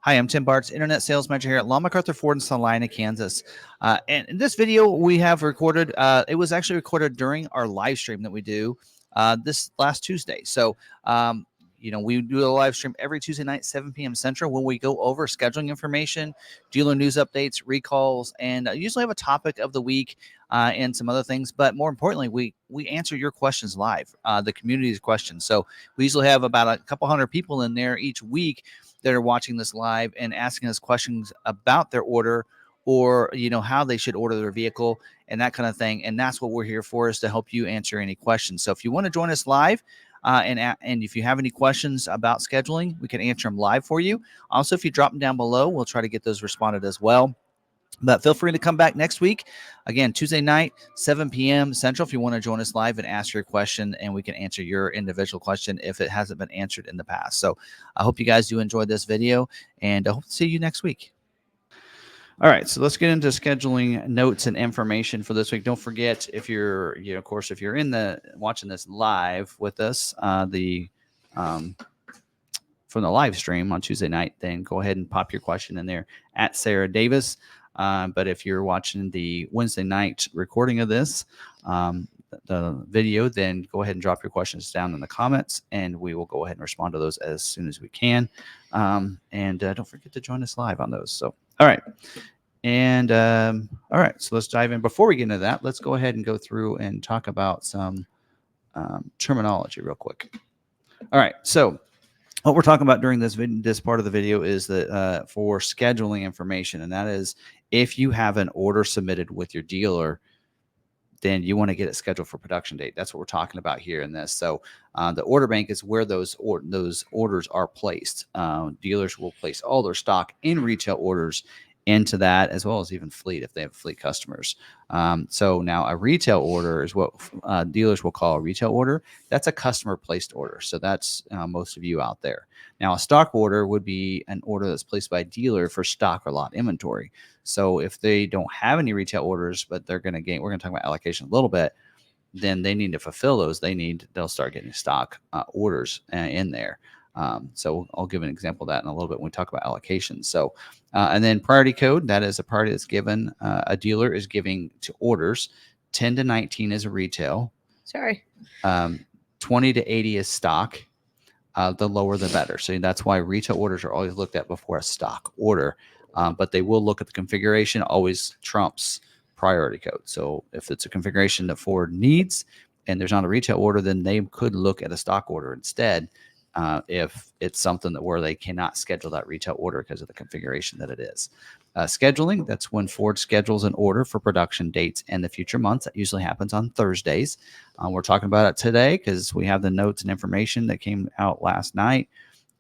Hi, I'm Tim Bartz, Internet Sales Manager here at McArthur Ford in Salina, Kansas. And in this video, we have recorded, it was actually recorded during our live stream that we do this last Tuesday. So, we do a live stream every Tuesday night, 7 p.m. Central, when we go over scheduling information, dealer news updates, recalls, and usually have a topic of the week and some other things. But more importantly, we answer your questions live, the community's questions. So we usually have about a couple hundred people in there each week that are watching this live and asking us questions about their order or, how they should order their vehicle and that kind of thing. And that's what we're here for, is to help you answer any questions. So if you want to join us live, and if you have any questions about scheduling, we can answer them live for you. Also, if you drop them down below, we'll try to get those responded as well. But feel free to come back next week. Again, Tuesday night, 7 p.m. Central, if you want to join us live and ask your question, and we can answer your individual question if it hasn't been answered in the past. So I hope you guys do enjoy this video, and I hope to see you next week. All right, so let's get into scheduling notes and information for this week. Don't forget, if you're, of course, if you're watching this live with us, from the live stream on Tuesday night, then go ahead and pop your question in there at Sarah Davis. But if you're watching the Wednesday night recording of this, the video, then go ahead and drop your questions down in the comments, and we will go ahead and respond to those as soon as we can. And don't forget to join us live on those. So, all right. And all right, so let's dive in. Before we get into that, let's go ahead and go through and talk about some terminology real quick. All right, so what we're talking about during this part of the video is that for scheduling information, and that is if you have an order submitted with your dealer, then you want to get it scheduled for production date. That's what we're talking about here in this. So the order bank is where those orders are placed. Dealers will place all their stock in retail orders into that, as well as even fleet if they have fleet customers. So now a retail order is what dealers will call a retail order. That's a customer placed order. So that's most of you out there. Now a stock order would be an order that's placed by a dealer for stock or lot inventory. So if they don't have any retail orders, but we're going to talk about allocation a little bit, then they need to fulfill those. They'll start getting stock orders in there. So I'll give an example of that in a little bit when we talk about allocations. So, and then priority code, that is a priority that's given, a dealer is giving to orders. 10 to 19 is a retail. Sorry. 20 to 80 is stock. The lower, the better. So that's why retail orders are always looked at before a stock order. But they will look at the configuration, always trumps priority code. So if it's a configuration that Ford needs and there's not a retail order, then they could look at a stock order instead. If it's something where they cannot schedule that retail order because of the configuration that it is. Scheduling, that's when Ford schedules an order for production dates in the future months. That usually happens on Thursdays. We're talking about it today because we have the notes and information that came out last night.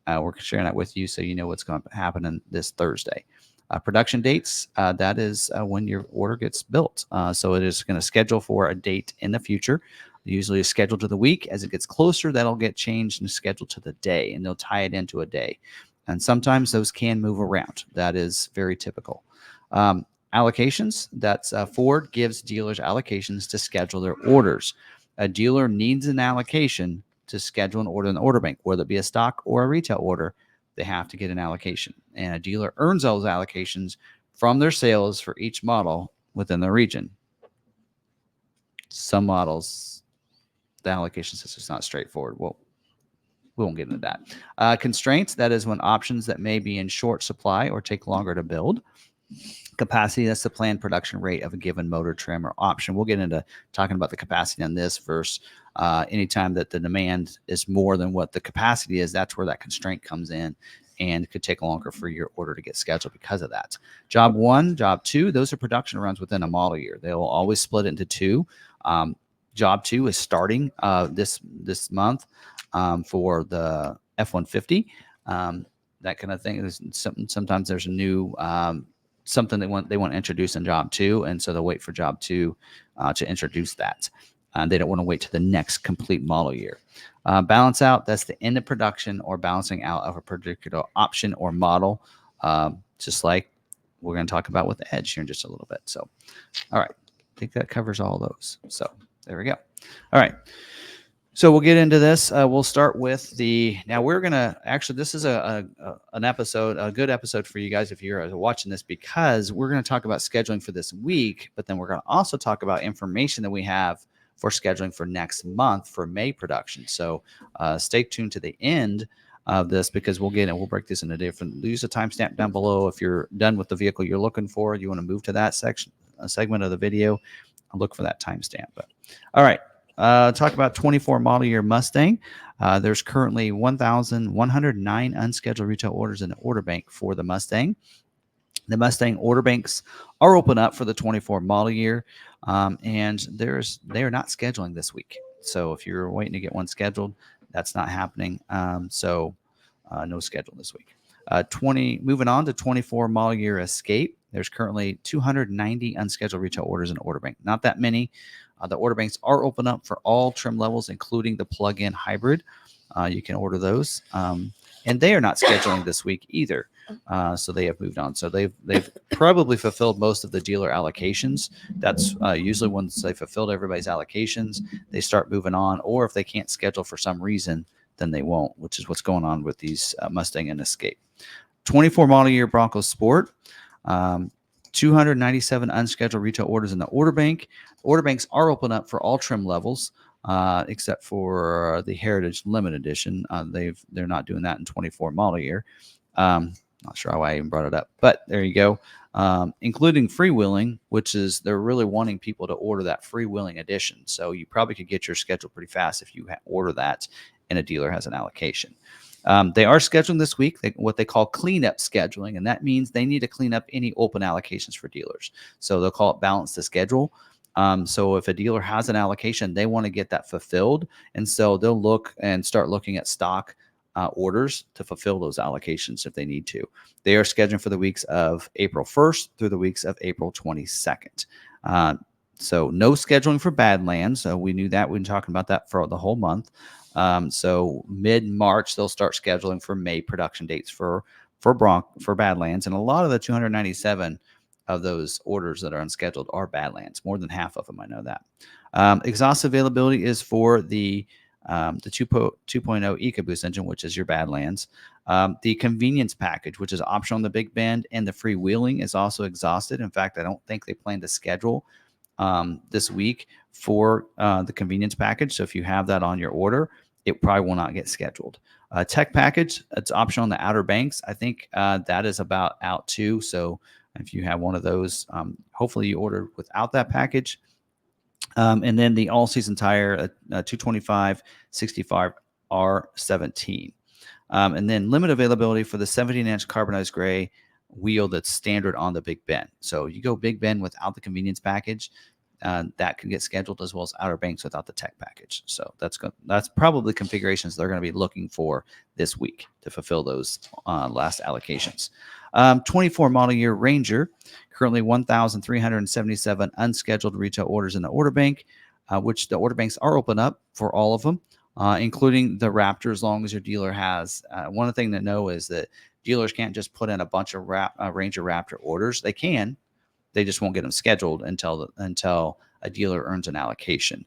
We're sharing that with you so you know what's going to happen on this Thursday. Production dates, that is when your order gets built. So it is going to schedule for a date in the future. Usually is scheduled to the week. As it gets closer, that'll get changed and scheduled to the day, and they'll tie it into a day. And sometimes those can move around. That is very typical. Allocations, that's Ford gives dealers allocations to schedule their orders. A dealer needs an allocation to schedule an order in the order bank, whether it be a stock or a retail order. They have to get an allocation, and a dealer earns those allocations from their sales for each model within the region. Some models, the allocation system is not straightforward. Well, we won't get into that. Constraints, that is when options that may be in short supply or take longer to build. Capacity, that's the planned production rate of a given motor, trim, or option. We'll get into talking about the capacity on this verse. Anytime that the demand is more than what the capacity is, that's where that constraint comes in, and it could take longer for your order to get scheduled because of that. Job 1, job 2, those are production runs within a model year. They will always split into two. Job 2 is starting this month for the F-150, that kind of thing. Sometimes there's a new something they want to introduce in job 2, and so they'll wait for job 2 to introduce that. They don't want to wait to the next complete model year. Balance out, that's the end of production or balancing out of a particular option or model, just like we're going to talk about with the Edge here in just a little bit. So, all right, I think that covers all those. So there we go. All right. So we'll get into this. We'll start with now we're going to actually, this is an episode, a good episode for you guys if you're watching this, because we're going to talk about scheduling for this week, but then we're going to also talk about information that we have for scheduling for next month for May production. So stay tuned to the end of this, because we'll break this into different, use a timestamp down below. If you're done with the vehicle you're looking for, you want to move to that segment of the video, I'll look for that timestamp. But all right. Talk about 24 model year Mustang. There's currently 1,109 unscheduled retail orders in the order bank for the Mustang. The Mustang order banks are open up for the 24 model year, and they are not scheduling this week. So if you're waiting to get one scheduled, that's not happening. No schedule this week. Moving on to 24 model year Escape. There's currently 290 unscheduled retail orders in the order bank. Not that many. The order banks are open up for all trim levels, including the plug-in hybrid. You can order those, and they are not scheduling this week either. So they have moved on. So they've probably fulfilled most of the dealer allocations. That's usually once they fulfilled everybody's allocations, they start moving on. Or if they can't schedule for some reason, then they won't, which is what's going on with these Mustang and Escape. 24 model year Bronco Sport. 297 unscheduled retail orders in the order bank. Order banks are open up for all trim levels, except for the Heritage Limited Edition. They're not doing that in 24 model year. Not sure why I even brought it up, but there you go. Including freewheeling, which is they're really wanting people to order that freewheeling edition. So you probably could get your schedule pretty fast if you order that and a dealer has an allocation. They are scheduling this week what they call cleanup scheduling, and that means they need to clean up any open allocations for dealers. So they'll call it balance the schedule. So if a dealer has an allocation, they want to get that fulfilled, and so they'll look and start looking at stock orders to fulfill those allocations if they need to. They are scheduling for the weeks of April 1st through the weeks of April 22nd. So no scheduling for Badlands. So we knew that. We've been talking about that for the whole month. So mid-March, they'll start scheduling for May production dates for Badlands. And a lot of the 297 of those orders that are unscheduled are Badlands. More than half of them, I know that. Exhaust availability is for the 2.0 EcoBoost engine, which is your Badlands. The convenience package, which is optional on the Big Bend, and the freewheeling is also exhausted. In fact, I don't think they plan to schedule this week for the convenience package. So if you have that on your order, it probably will not get scheduled. Tech package, it's optional on the Outer Banks. I think that is about out too. So if you have one of those, hopefully you order without that package. And then the all-season tire, 225 65 R17. And then limit availability for the 17-inch carbonized gray wheel that's standard on the Big Bend. So you go Big Bend without the convenience package, that can get scheduled, as well as Outer Banks without the tech package. So that's probably configurations they're going to be looking for this week to fulfill those last allocations. 24 model year Ranger, currently 1,377 unscheduled retail orders in the order bank, which the order banks are open up for all of them, including the Raptor, as long as your dealer has. One thing to know is that dealers can't just put in a bunch of Ranger Raptor orders. They can. They just won't get them scheduled until a dealer earns an allocation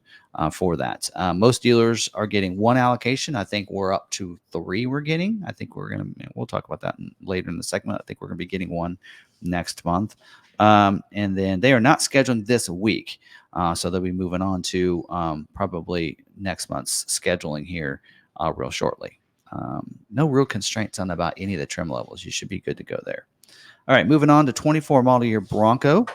for that. Most dealers are getting one allocation. I think we're up to 3 we're getting. I think we'll talk about that later in the segment. I think we're going to be getting one next month. And then they are not scheduling this week. So they'll be moving on to probably next month's scheduling here real shortly. No real constraints on about any of the trim levels. You should be good to go there. All right, moving on to 24 model year Bronco.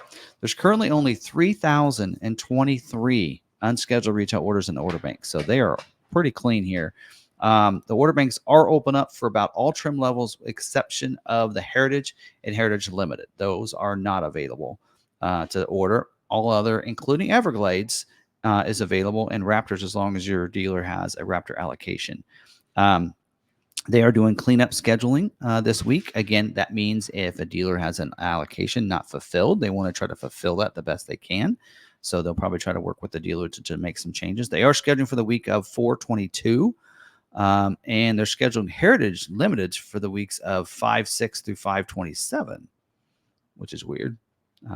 There's currently only 3,023 unscheduled retail orders in the order bank. So they are pretty clean here. The order banks are open up for about all trim levels, exception of the Heritage and Heritage Limited. Those are not available to order. All other, including Everglades, is available, and Raptors, as long as your dealer has a Raptor allocation. They are doing cleanup scheduling this week. Again, that means if a dealer has an allocation not fulfilled, they want to try to fulfill that the best they can. So they'll probably try to work with the dealer to make some changes. They are scheduling for the week of 4/22, and they're scheduling Heritage Limiteds for the weeks of 5/6 through 5/27, which is weird.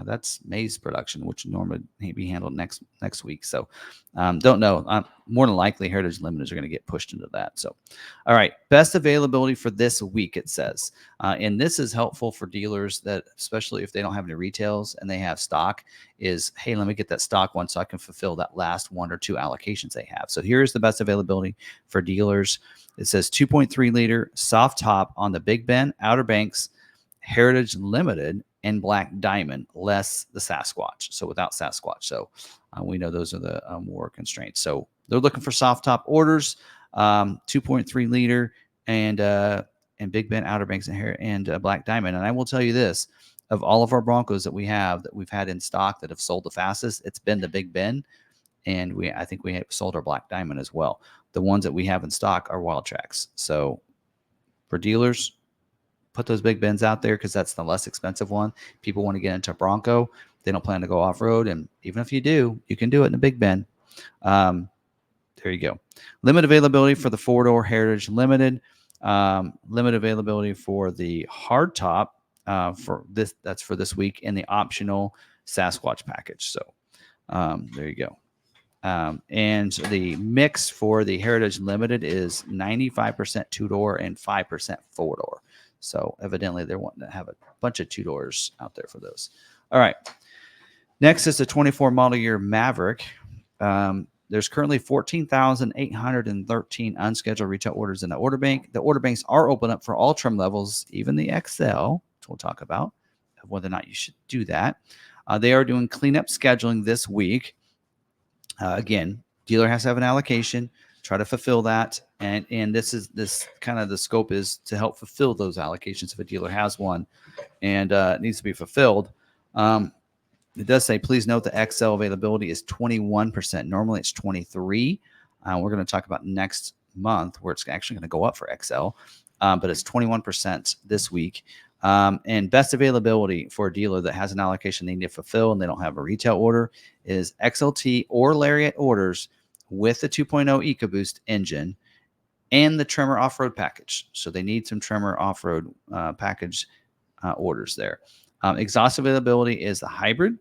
That's May's production, which normally be handled next week. So don't know. More than likely, Heritage Limiteds are going to get pushed into that. So, all right, best availability for this week, it says. And this is helpful for dealers that, especially if they don't have any retails and they have stock, is, hey, let me get that stock one so I can fulfill that last 1 or 2 allocations they have. So here's the best availability for dealers. It says 2.3 liter soft top on the Big Ben, Outer Banks, Heritage Limited, and Black Diamond, less the Sasquatch. So without Sasquatch. So we know those are the more constraints. So they're looking for soft top orders, 2.3 liter and Big Ben, Outer Banks, and Black Diamond. And I will tell you this, of all of our Broncos that we've had in stock that have sold the fastest, it's been the Big Ben. And I think we have sold our Black Diamond as well. The ones that we have in stock are Wild Tracks. So for dealers, put those Big Bens out there because that's the less expensive one. People want to get into a Bronco. They don't plan to go off-road. And even if you do, you can do it in a Big Ben. There you go. Limit availability for the 4-door Heritage Limited. Limit availability for the hardtop for this. That's for this week, and the optional Sasquatch package. So there you go. And the mix for the Heritage Limited is 95% 2-door and 5% 4-door. So evidently they're wanting to have a bunch of 2-doors out there for those. All right. Next is the 24 model year Maverick. There's currently 14,813 unscheduled retail orders in the order bank. The order banks are open up for all trim levels, even the XL, which we'll talk about whether or not you should do that. They are doing cleanup scheduling this week. Again, dealer has to have an allocation, try to fulfill that. And this kind of the scope is to help fulfill those allocations if a dealer has one and it needs to be fulfilled. It does say, please note the XL availability is 21%. Normally it's 23. We're going to talk about next month where it's actually going to go up for XL, but it's 21% this week. And best availability for a dealer that has an allocation they need to fulfill and they don't have a retail order is XLT or Lariat orders with the 2.0 EcoBoost engine and the Tremor off-road package. So they need some Tremor off-road package orders there. Exhaust availability is the hybrid,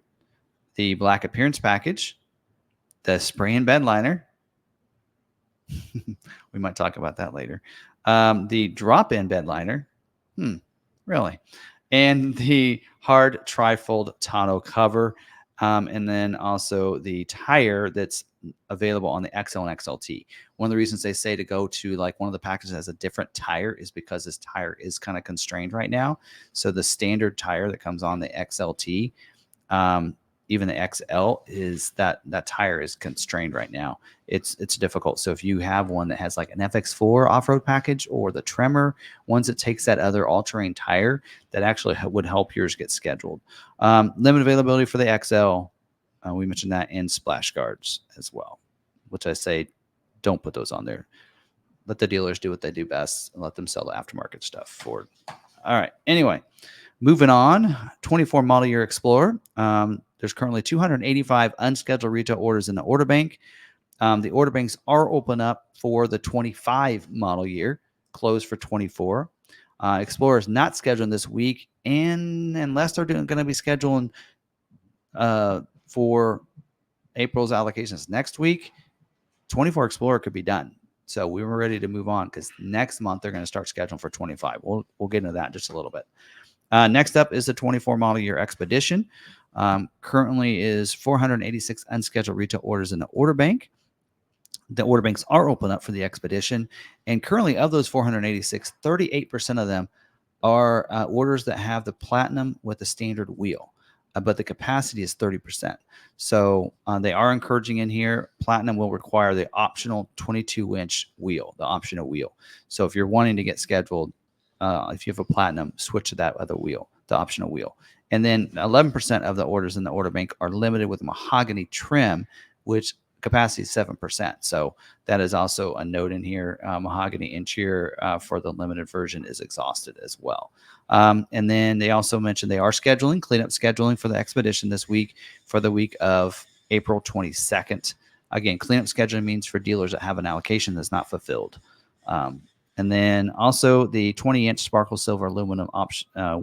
the black appearance package, the spray and bed liner. We might talk about that later. The drop-in bed liner. Really? And the hard trifold tonneau cover. And then also the tire that's available on the XL and XLT. One of the reasons they say to go to like one of the packages that has a different tire is because this tire is kind of constrained right now. So the standard tire that comes on the XLT, even the XL, is that tire is constrained right now. It's difficult. So if you have one that has like an FX4 off-road package or the Tremor, ones that takes that other all-terrain tire, that actually would help yours get scheduled. Limit availability for the XL, we mentioned that, and splash guards as well, which I say don't put those on there. Let the dealers do what they do best and let them sell the aftermarket stuff forward. All right. Anyway, moving on, 24 model year Explorer. There's currently 285 unscheduled retail orders in the order bank. The order banks are open up for the 25 model year, closed for 24. Explorer is not scheduled this week, and unless they're going to be scheduling for April's allocations next week, 24 Explorer could be done. So we were ready to move on because next month they're going to start scheduling for 25. We'll get into that in just a little bit. Next up is the 24 model year Expedition. Currently is 486 unscheduled retail orders in the order bank. The order banks are open up for the Expedition. And currently of those 486, 38% of them are orders that have the Platinum with the standard wheel. But the capacity is 30%. So they are encouraging in here, Platinum will require the optional 22-inch wheel, the optional wheel. So if you're wanting to get scheduled, if you have a Platinum, switch to that other wheel, the optional wheel. And then 11% of the orders in the order bank are limited with mahogany trim, which capacity is 7%. So that is also a note in here. Mahogany interior for the limited version is exhausted as well. And then they also mentioned they are scheduling, cleanup scheduling for the Expedition this week for the week of April 22nd. Again, cleanup scheduling means for dealers that have an allocation that's not fulfilled. And then also the 20-inch sparkle silver aluminum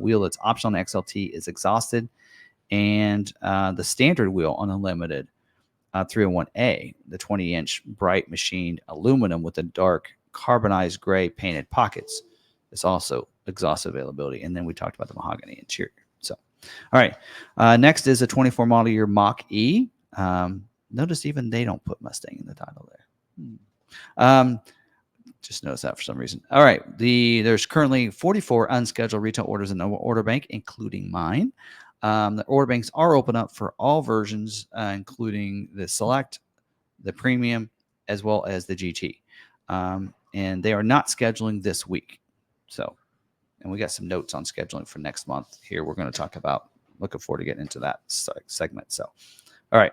wheel that's optional on XLT is exhausted. and the standard wheel on Unlimited 301A, the 20-inch bright machined aluminum with the dark carbonized gray painted pockets. It's also exhaust availability. And then we talked about the mahogany interior. So, all right. Next is a 24 model year Mach-E. Notice even they don't put Mustang in the title there. Just noticed that for some reason. All right. There's currently 44 unscheduled retail orders in the order bank, including mine. The order banks are open up for all versions, including the Select, the Premium, as well as the GT. And they are not scheduling this week. So, and we got some notes on scheduling for next month here. We're going to talk about, looking forward to getting into that segment. So, all right.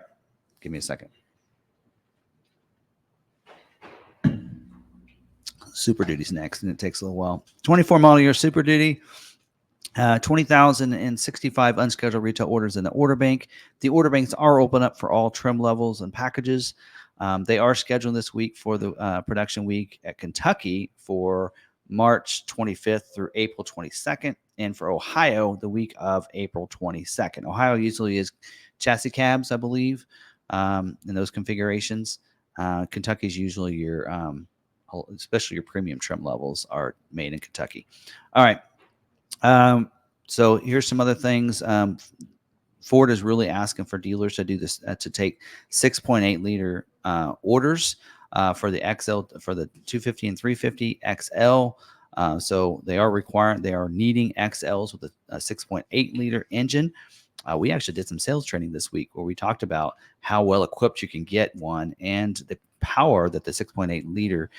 Give me a second. Super Duty's next, and it takes a little while. 24 model year Super Duty. 20,065 unscheduled retail orders in the order bank. The order banks are open up for all trim levels and packages. They are scheduled this week for the production week at Kentucky for March 25th through April 22nd, and for Ohio, the week of April 22nd. Ohio usually is chassis cabs, I believe, in those configurations. Kentucky's usually your, especially your premium trim levels are made in Kentucky. All right. So here's some other things. Ford is really asking for dealers to do this, to take 6.8 liter orders for the XL, for the 250 and 350 XL. So they are needing XLs with a 6.8 liter engine. We actually did some sales training this week where we talked about how well equipped you can get one and the power that the 6.8 liter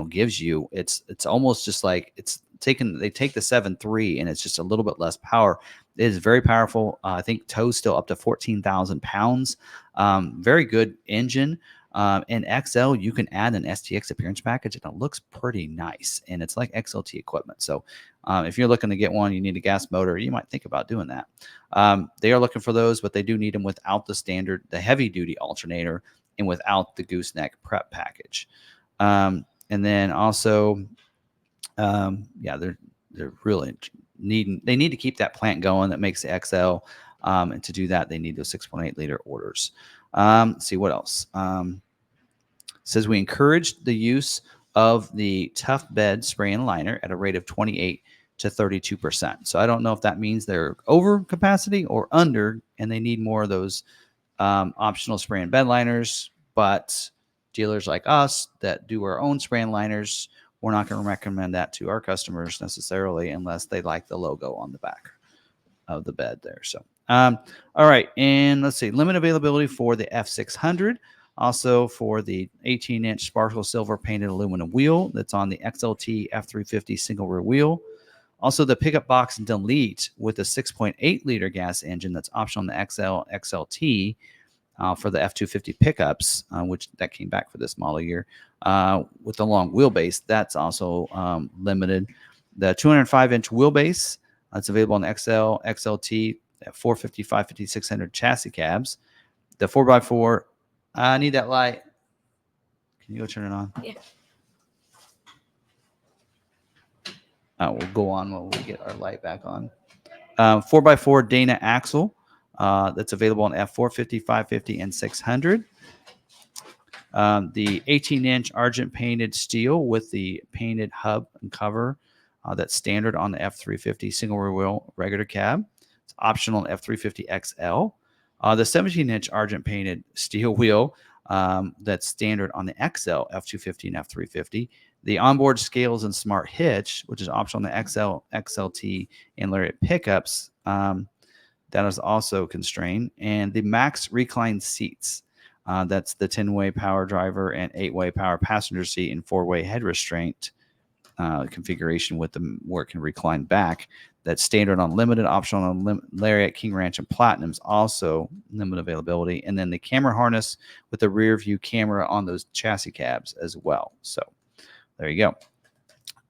gives you. It's almost just like they take the 7.3 and it's just a little bit less power. It is very powerful. I think tow's still up to 14,000 pounds. Very good engine. And XL, you can add an STX appearance package and it looks pretty nice. And it's like XLT equipment. So if you're looking to get one, you need a gas motor, you might think about doing that. They are looking for those, but they do need them without the heavy duty alternator and without the gooseneck prep package. And then also, they're really they need to keep that plant going that makes the XL. And to do that, they need those 6.8 liter orders. Let's see what else. Says we encourage the use of the tough bed spray and liner at a rate of 28 to 32%. So I don't know if that means they're over capacity or under, and they need more of those optional spray and bed liners. But dealers like us that do our own spray and liners, we're not going to recommend that to our customers necessarily unless they like the logo on the back of the bed there. So, all right. And let's see, limit availability for the F600. Also for the 18-inch sparkle silver painted aluminum wheel that's on the XLT F350 single rear wheel. Also the pickup box and delete with a 6.8 liter gas engine that's optional on the XLT. For the F250 pickups, which that came back for this model year, with the long wheelbase, that's also limited. The 205-inch wheelbase, that's available on the XL, XLT, 450, 550, 600 chassis cabs. The 4x4, I need that light. Can you go turn it on? Yeah. We'll go on while we get our light back on. 4x4 Dana axle. That's available on F450, 550, and 600. The 18-inch argent painted steel with the painted hub and cover that's standard on the F350 single rear wheel regular cab. It's optional on F350 XL. The 17-inch argent painted steel wheel that's standard on the XL F250 and F350. The onboard scales and smart hitch, which is optional on the XL, XLT, and Lariat pickups. That is also constrained. And the max recline seats. That's the 10-way power driver and 8-way power passenger seat and 4-way head restraint configuration with where it can recline back. That's standard on limited, optional on Lariat, King Ranch, and Platinum's also limited availability. And then the camera harness with the rear view camera on those chassis cabs as well. So there you go.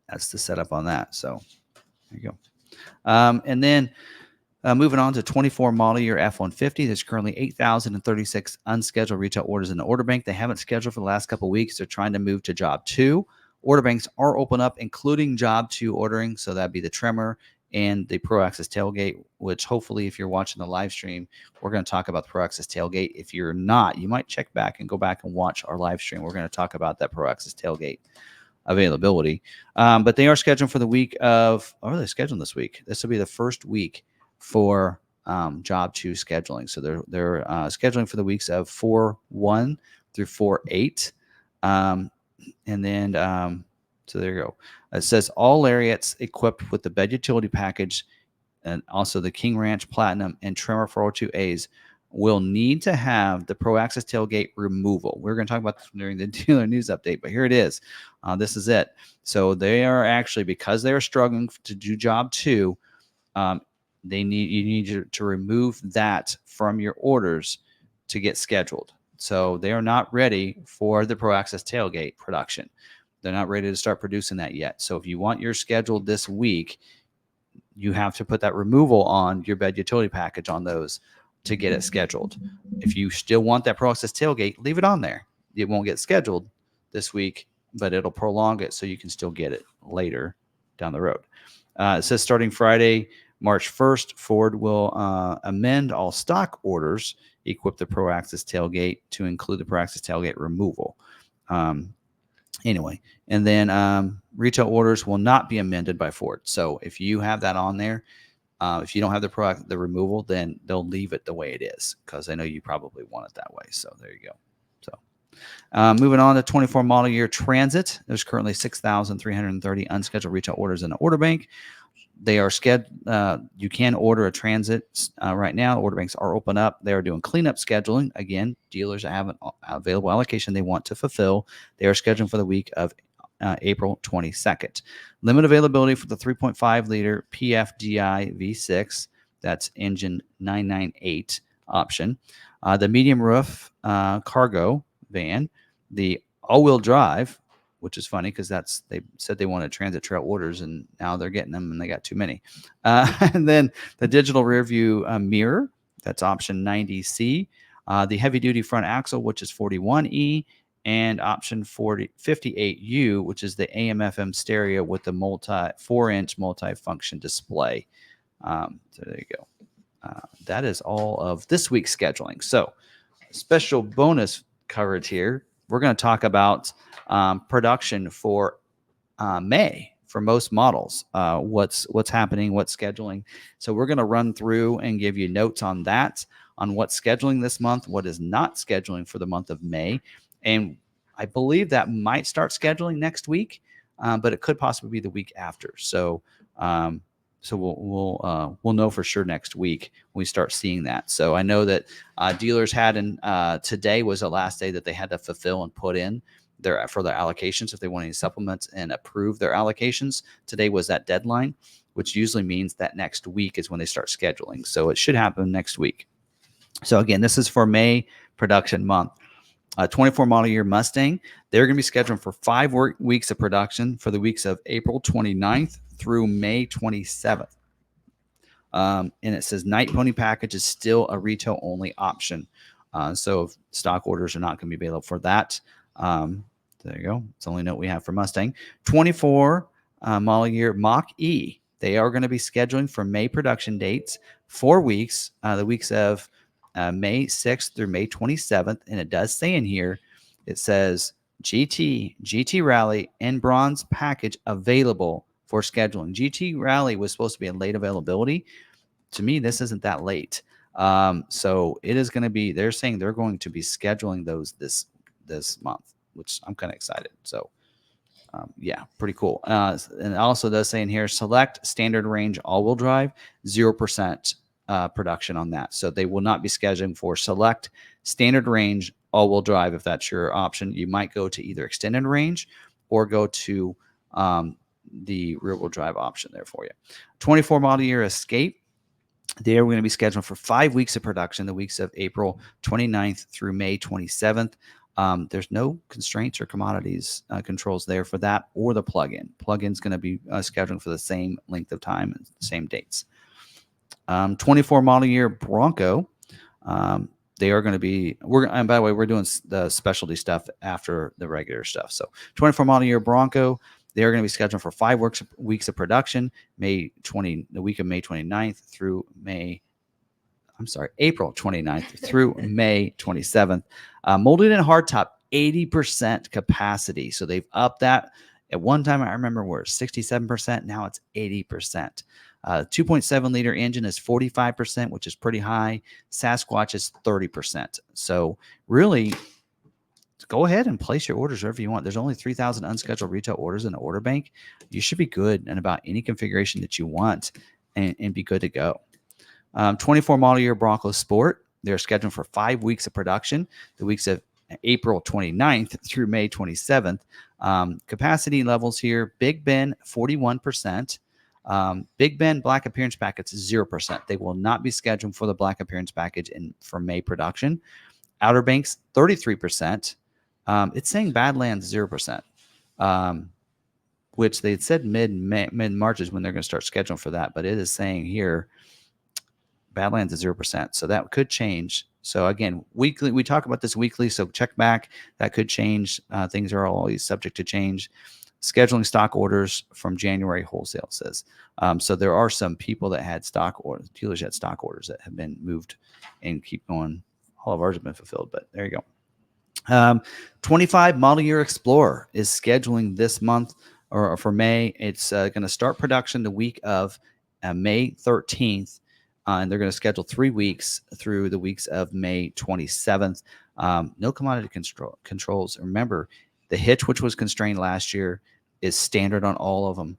That's the setup on that. So there you go. And then moving on to 24 model year F-150. There's currently 8,036 unscheduled retail orders in the order bank. They haven't scheduled for the last couple of weeks. They're trying to move to job 2. Order banks are open up, including job 2 ordering. So that'd be the trimmer and the Pro Access tailgate, which hopefully if you're watching the live stream, we're going to talk about the Pro Access tailgate. If you're not, you might check back and go back and watch our live stream. We're going to talk about that Pro Access tailgate availability. But they are scheduled for the week of, or are they scheduled this week? This will be the first week for Job 2 scheduling. So they're scheduling for the weeks of 4/1 through 4/8. And then, so there you go. It says all lariats equipped with the bed utility package and also the King Ranch Platinum and Tremor 402As will need to have the Pro Access tailgate removal. We're going to talk about this during the dealer news update, but here it is. This is it. So they are actually, because they are struggling to do Job 2, you need to remove that from your orders to get scheduled. So they are not ready for the Pro Access tailgate production. They're not ready to start producing that yet. So if you want yours scheduled this week, you have to put that removal on your bed utility package on those to get it scheduled. If you still want that Pro Access tailgate, leave it on there. It won't get scheduled this week, but it'll prolong it so you can still get it later down the road. It says starting Friday, March 1st, Ford will amend all stock orders, equip the Pro Access tailgate to include the Pro Access tailgate removal. Anyway, and then retail orders will not be amended by Ford. So if you have that on there, if you don't have the removal, then they'll leave it the way it is because I know you probably want it that way. So there you go. So moving on to 24 model year Transit, there's currently 6,330 unscheduled retail orders in the order bank. They are scheduled. You can order a Transit right now. Order banks are open up. They are doing cleanup scheduling. Again, dealers that have an available allocation they want to fulfill. They are scheduling for the week of April 22nd. Limit availability for the 3.5 liter PFDI V6. That's engine 998 option. The medium roof cargo van. The all-wheel drive, which is funny because they said they wanted Transit Trail orders and now they're getting them and they got too many. And then the digital rear view mirror, that's option 90C. The heavy duty front axle, which is 41E, and option 58U, which is the AM/FM stereo with the 4-inch multi-function display. So there you go. That is all of this week's scheduling. So special bonus coverage here. We're going to talk about production for May for most models. What's happening, what's scheduling. So we're going to run through and give you notes on that, on what's scheduling this month, what is not scheduling for the month of May. And I believe that might start scheduling next week, but it could possibly be the week after. So we'll know for sure next week when we start seeing that. So I know that dealers had today was the last day that they had to fulfill and put in for their allocations if they want any supplements and approve their allocations. Today was that deadline, which usually means that next week is when they start scheduling. So it should happen next week. So again, this is for May production month. 24 model year Mustang, they're going to be scheduled for 5 weeks of production for the weeks of April 29th through May 27th. And it says Night Pony package is still a retail only option. So stock orders are not going to be available for that. There you go. It's the only note we have for Mustang. 24 model year Mach-E. They are going to be scheduling for May production dates, 4 weeks, the weeks of May 6th through May 27th. And it does say in here, it says GT Rally, and Bronze package available for scheduling. GT Rally was supposed to be in late availability. To me, this isn't that late. So it is going to be, they're saying they're going to be scheduling those this month, which I'm kind of excited. So yeah, pretty cool. And it also does say in here, select standard range all-wheel drive, 0% production on that. So they will not be scheduling for select standard range all-wheel drive. If that's your option, you might go to either extended range or go to the rear-wheel drive option there for you. 24 model year Escape. They are going to be scheduled for 5 weeks of production, the weeks of April 29th through May 27th. There's no constraints or commodities controls there for that or the plug-in. Plug-in's going to be scheduled for the same length of time and same dates. 24 model year Bronco. They are going to be, and by the way, we're doing the specialty stuff after the regular stuff. So 24 model year Bronco, They are going to be scheduled for 5 weeks of production, the week of May 29th through April 29th through May 27th. Molded in hardtop, 80% capacity. So they've upped that. At one time, I remember we're 67%. Now it's 80%. 2.7 liter engine is 45%, which is pretty high. Sasquatch is 30%. So really, go ahead and place your orders wherever you want. There's only 3,000 unscheduled retail orders in the order bank. You should be good in about any configuration that you want and be good to go. 24 model year Bronco Sport. They're scheduled for 5 weeks of production, the weeks of April 29th through May 27th. Capacity levels here, Big Ben, 41%. Big Ben Black Appearance Package, 0%. They will not be scheduled for the Black Appearance Package for May production. Outer Banks, 33%. It's saying Badlands, 0%. Which they had said mid-March is when they're going to start scheduling for that, but it is saying here Badlands is 0%. So that could change. So again, weekly, we talk about this weekly, so check back. That could change. Things are always subject to change. Scheduling stock orders from January wholesale says. So there are some people that had stock orders, dealers had stock orders that have been moved and keep going. All of ours have been fulfilled, but there you go. 25 model year Explorer is scheduling this month or for May. It's going to start production the week of May 13th. And they're going to schedule 3 weeks through the weeks of May 27th. No commodity controls. Remember, the hitch, which was constrained last year, is standard on all of them.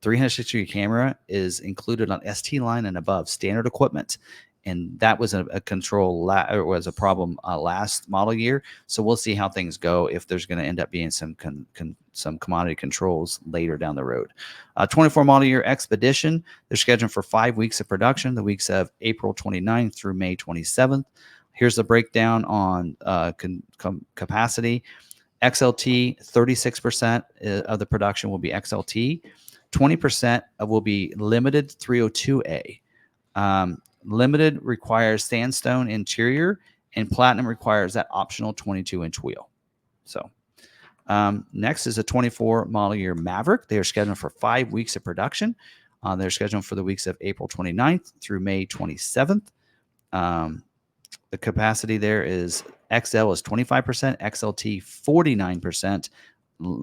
360-degree camera is included on ST line and above, standard equipment. And that was a control, or was a problem last model year. So we'll see how things go if there's going to end up being some commodity controls later down the road. 24 model year Expedition, they're scheduled for 5 weeks of production, the weeks of April 29th through May 27th. Here's the breakdown on capacity. XLT, 36% of the production will be XLT. 20% will be limited 302A. Limited requires sandstone interior, and platinum requires that optional 22-inch wheel. So next is a 24 model year Maverick. They are scheduled for 5 weeks of production. They're scheduled for the weeks of April 29th through May 27th. The capacity there is XL is 25%, XLT 49%,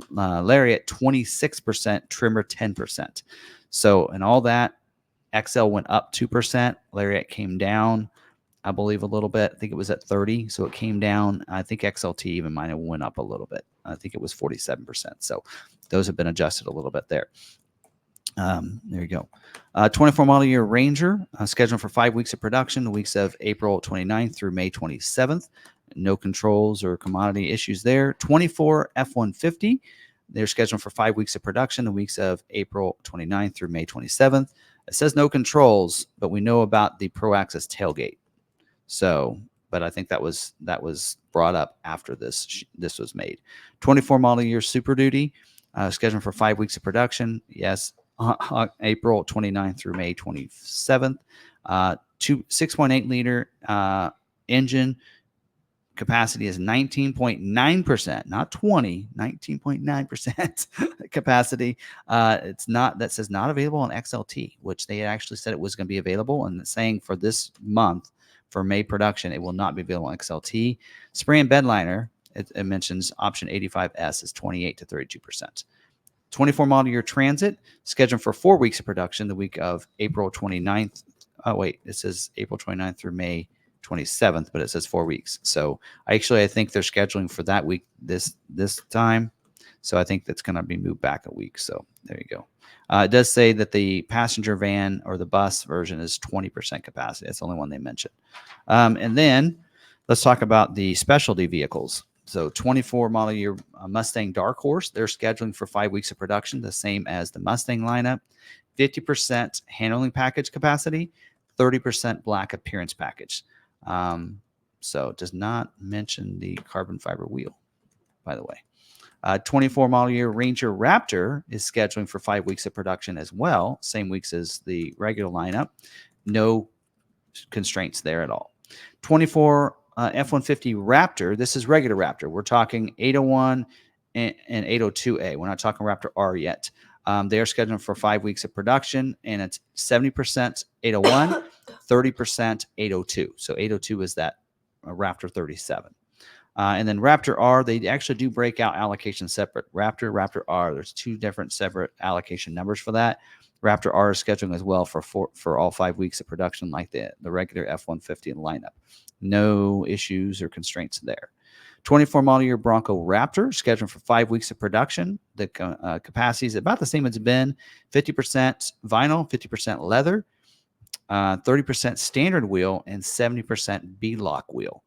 Lariat 26%, Trimmer 10%. So in all that, XL went up 2%. Lariat came down, I believe, a little bit. I think it was at 30, so it came down. I think XLT even might have went up a little bit. I think it was 47%. So those have been adjusted a little bit there. There you go. 24 model year Ranger, scheduled for 5 weeks of production, the weeks of April 29th through May 27th. No controls or commodity issues there. 24 F-150, they're scheduled for 5 weeks of production, the weeks of April 29th through May 27th. It says no controls, but we know about the Pro Access tailgate. So, but I think that was brought up after this was made. 24 model year Super Duty, scheduled for 5 weeks of production. Yes, April 29th through May 27th. 6.8 liter engine. Capacity is 19.9%, not 20, 19.9% capacity. It's not, that says not available on XLT, which they actually said it was going to be available, and it's saying for this month, for May production, it will not be available on XLT. Spray and bed liner, it mentions option 85S is 28 to 32%. 24 model year Transit, scheduled for 4 weeks of production, the week of April 29th. Oh, wait, it says April 29th through May 27th, but it says 4 weeks. So I think they're scheduling for that week this time. So I think that's going to be moved back a week. So there you go. It does say that the passenger van or the bus version is 20% capacity. That's the only one they mentioned. And then let's talk about the specialty vehicles. So 24 model year Mustang Dark Horse, they're scheduling for 5 weeks of production, the same as the Mustang lineup. 50% handling package capacity, 30% black appearance package. So it does not mention the carbon fiber wheel, by the way. 24 model year Ranger Raptor is scheduling for 5 weeks of production as well, same weeks as the regular lineup. No constraints there at all. 24 F-150 Raptor, this is regular Raptor. We're talking 801 and 802A. We're not talking Raptor R yet. They are scheduled for 5 weeks of production, and it's 70% 801, 30% 802. So 802 is that Raptor 37. And then Raptor R, they actually do break out allocation separate. Raptor R, there's 2 different separate allocation numbers for that. Raptor R is scheduling as well for all 5 weeks of production, like the regular F-150 lineup. No issues or constraints there. 24 model year Bronco Raptor scheduled for 5 weeks of production. The capacity is about the same as it's been: 50% vinyl, 50% leather, 30% standard wheel, and 70% beadlock wheel.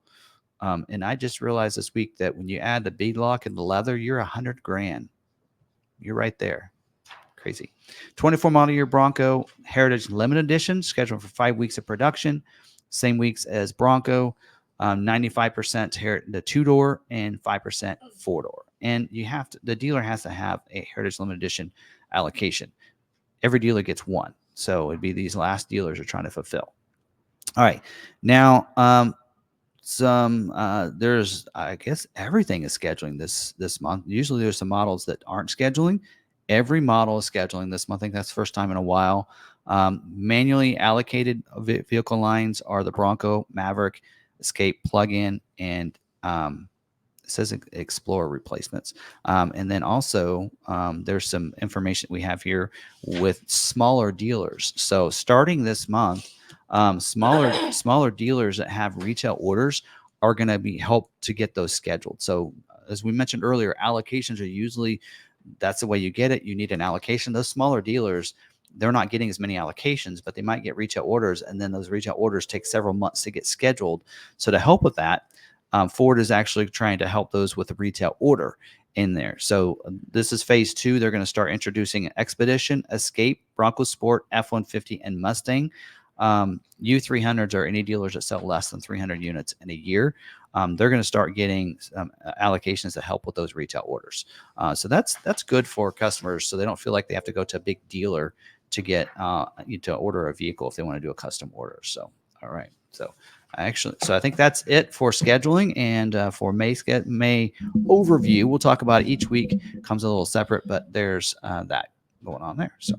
And I just realized this week that when you add the beadlock and the leather, you're $100,000. You're right there. Crazy. 24 model year Bronco Heritage Limited Edition scheduled for 5 weeks of production. Same weeks as Bronco. 95% the 2-door and 5% 4-door. And the dealer has to have a Heritage Limited Edition allocation. Every dealer gets one. So it'd be these last dealers are trying to fulfill. All right. Now, there's, I guess, everything is scheduling this month. Usually there's some models that aren't scheduling. Every model is scheduling this month. I think that's the first time in a while. Manually allocated vehicle lines are the Bronco, Maverick, Escape plug-in, and it says Explorer replacements. And then also there's some information we have here with smaller dealers. So starting this month, smaller dealers that have retail orders are going to be helped to get those scheduled. So as we mentioned earlier, allocations are usually, that's the way you get it. You need an allocation. Those smaller dealers, they're not getting as many allocations, but they might get retail orders, and then those retail orders take several months to get scheduled. So to help with that, Ford is actually trying to help those with a retail order in there. So this is phase 2. They're going to start introducing Expedition, Escape, Bronco Sport, F-150, and Mustang. U300s are any dealers that sell less than 300 units in a year. They're going to start getting allocations to help with those retail orders. So that's good for customers, so they don't feel like they have to go to a big dealer to get to order a vehicle if they want to do a custom order. So all right. So I think that's it for scheduling, and for May overview. We'll talk about it each week. Comes a little separate, but there's that going on there. So